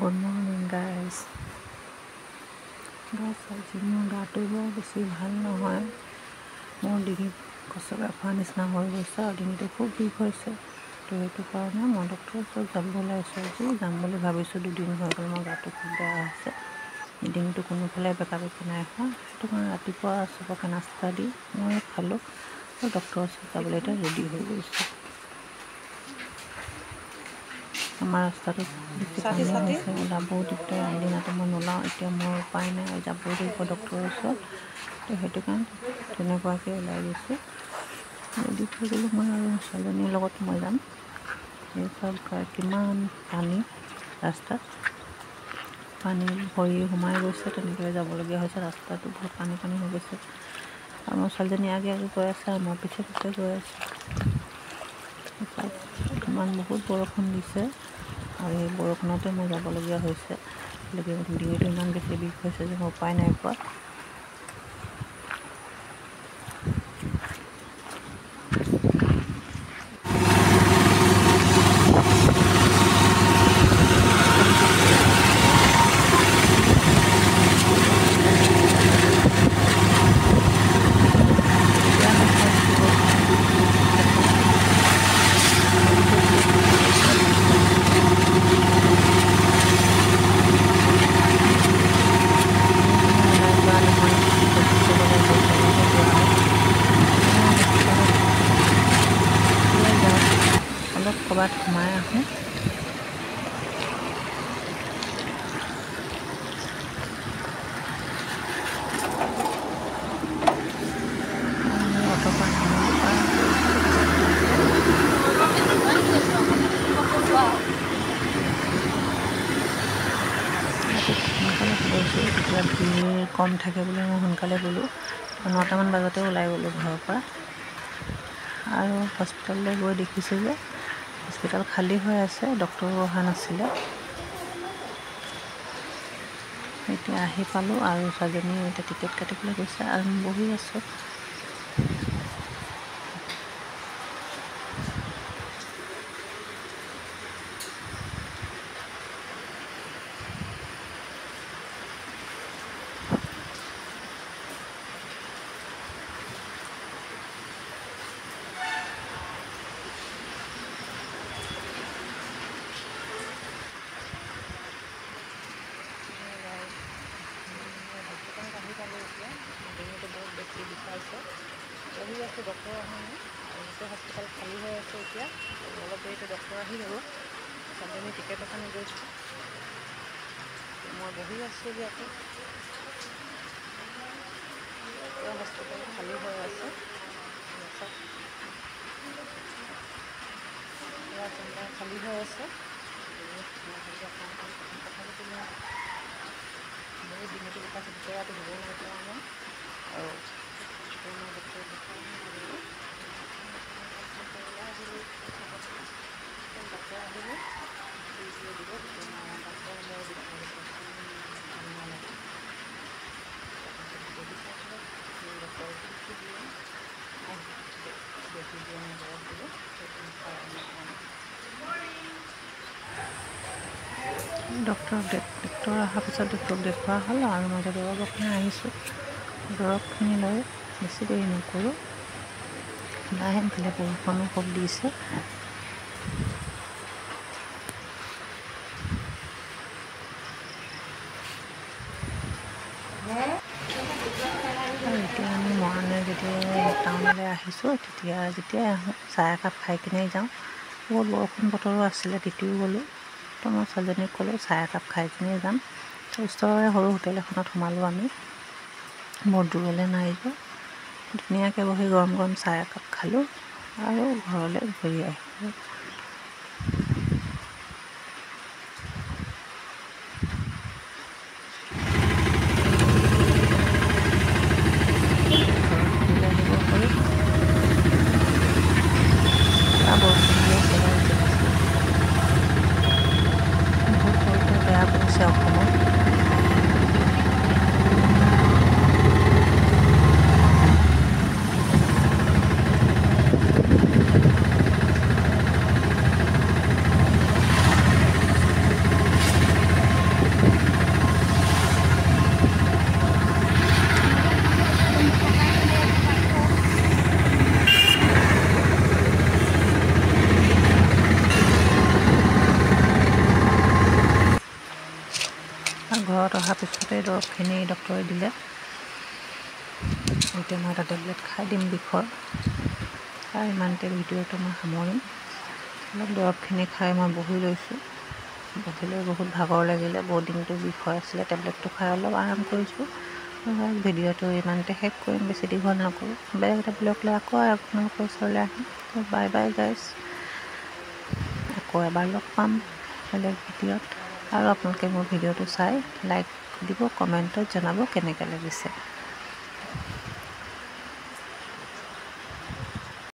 Good morning, guys. আজি মোৰ গাটো বৰ বেছি ভাল নহয়। মোৰ ডিঙিত কচকা খোৱা নিচিনা হৈ গৈছে আৰু ডিঙিটো খুব বিষ হৈছে। তো সেইটো কাৰণে মই ডক্টৰৰ ওচৰত যাব ওলাইছোঁ। আজি যাম বুলি ভাবিছোঁ। 2 দিন হৈ গ'ল মোৰ গাটো খুব বেয়া হৈছে। ডিঙিটো কোনোফালে বেকা বেকি নাই হোৱা। সেইটো কাৰণে ৰাতিপুৱা চবকে নাস্তা দি মই খালোঁ আৰু ডক্টৰৰ ওচৰত যাবলৈ এতিয়া ৰেডি হৈ গৈছোঁ। আমাৰ ৰাস্তাটো বেছি পানী হৈছে, ওলাবও দিগদাৰ। আনদিনাটো মই নোলাওঁ, এতিয়া মোৰ উপায় নাই, যাবই লাগিব ডক্টৰৰ ওচৰত। তো সেইটো কাৰণে তেনেকুৱাকৈ ওলাই গৈছোঁ। ৰেডি হৈ গ'লোঁ মই আৰু ছোৱালীজনীৰ লগত মই যাম। এই চব কিমান পানী ৰাস্তাত, পানী ভৰি সোমাই গৈছে, তেনেকৈ যাবলগীয়া হৈছে। ৰাস্তাটো বহুত পানী হৈ গৈছে আৰু মোৰ ছোৱালীজনী আগে গৈ আছে আৰু মই পিছে গৈ আছোঁ। ইমান বহুত বৰষুণ দিছে আৰু এই বৰষুণতে মই যাবলগীয়া হৈছে। ডিঙিটো ইমান বেছি বিষ হৈছে যে মই উপায় নাই পোৱা। অলপ ক'ৰবাত সোমাই আহোঁ। সোনকালে গৈছোঁ, তেতিয়া ভিৰ কম থাকে বুলি মই সোনকালে গ'লোঁ। 9টামান বজাতে ওলাই গ'লোঁ ঘৰৰ পৰা। আৰু হস্পিটেললৈ গৈ দেখিছোঁ যে হস্পিটেল খালী হৈ আছে, ডক্টৰো অহা নাছিলে। এতিয়া আহি পালোঁ আৰু ছোৱালীজনীয়ে এতিয়া টিকেট কাটিবলৈ গৈছে আৰু মই বহি আছোঁ। ডিঙিটো বহুত বেছি বিষাইছে, বহি আছোঁ, ডক্টৰ অহা নাই আৰু গোটেই হস্পিটেল খালী হৈ আছে। এতিয়া অলপ দেৰিতে ডক্টৰ আহি যাব। ছোৱালীজনী টিকেটৰ কাৰণে গৈছোঁ, মই বহি আছোঁ ইয়াতে। পুৰা হস্পিটেল খালী হৈ আছে, পুৰা চেণ্টাৰ খালী হৈ আছে। কথা পাতিলে বহুত ডিঙিটো বিষাইছে, ভিতৰতো ধুব নাই পৰা মই আৰু মই ডক্টৰ ডক্টৰ আহিলোঁ। ডক্টৰ আহিলে দিব, তেতিয়া ডক্টৰ মোৰ বিষাইছে ভাল নালাগে। বেজি চাইছিলে, ডক্টৰ বেজি দিয়ে, বেজি দিয়ে মই দৰৱ দিব, সেইখিনি খাই ডক্টৰ অহাৰ পিছত ডক্টৰক দেখুওৱা হ'ল আৰু মই এতিয়া দৰৱৰ কাৰণে আহিছোঁ। দৰৱখিনি লৈ বেছি দেৰি নকৰোঁ, লাহে ইফালে বৰষুণো খুব দিছে। আৰু এতিয়া আমি মৰাণে যেতিয়া টাউনলৈ আহিছোঁ, যেতিয়াই আহোঁ চাহ একাপ খাই কিনে যাওঁ। বহুত বৰষুণ বতৰো আছিলে, তিতিও গ'লোঁ। তো মই ছোৱালীজনীক ক'লোঁ চাহ একাপ খাই কিনে যাম। ওচৰৰে সৰু হোটেল এখনত সোমালোঁ আমি, বহুত দূৰলৈ নাই যে। ধুনীয়াকৈ বহি গৰম গৰম চাহ একাপ খালোঁ আৰু ঘৰলৈ ঘূৰি আহিলোঁ। বেয়া কৰিছে অসমত। ঘৰত অহাৰ পিছতে দৰৱখিনি ডক্টৰে দিলে। এতিয়া মই এটা টেবলেট খাই দিম বিষৰ। আৰু ইমানতে ভিডিঅ'টো মই সামৰিম। অলপ দৰৱখিনি খাই মই বহি লৈছোঁ। বহি লৈ বহুত ভাগৰ লাগিলে, বহুত দিনটো বিষৰ আছিলে। টেবলেটটো খাই অলপ আৰাম কৰিছোঁ। ভিডিঅ'টো ইমানতে শেষ কৰিম, বেছি দীঘল নকৰোঁ। বেলেগ এটা ব্লগ লৈ আকৌ আপোনালোকৰ ওচৰলৈ আহিম। Bye bye guys. আকৌ এবাৰ লগ পাম বেলেগ ভিডিঅ'ত। আৰু আপোনালোকে মোৰ ভিডিঅ'টো চাই লাইক দিব, কমেণ্টত জনাব কেনেকৈ লাগিছে।